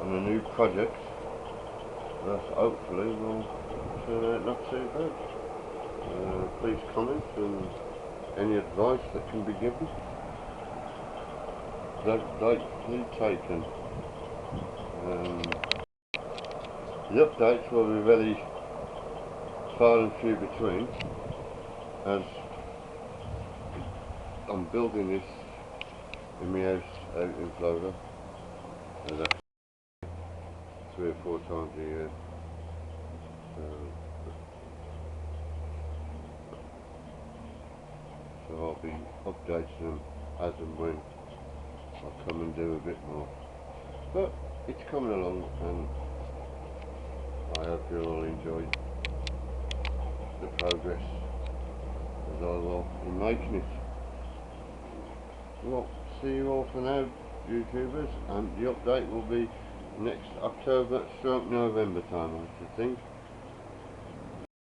on a new project that hopefully will turn out not too bad. Please comment and any advice that can be given. Gratefully taken. The updates will be very far and few between, as I'm building this in my house out in Florida, and that's 3 or 4 times a year. So I'll be updating them as and when I come and do a bit more. But it's coming along, and I hope you all enjoy the progress as I will in making it. Well, see you all for now, YouTubers, and the update will be next October/November time, I should think.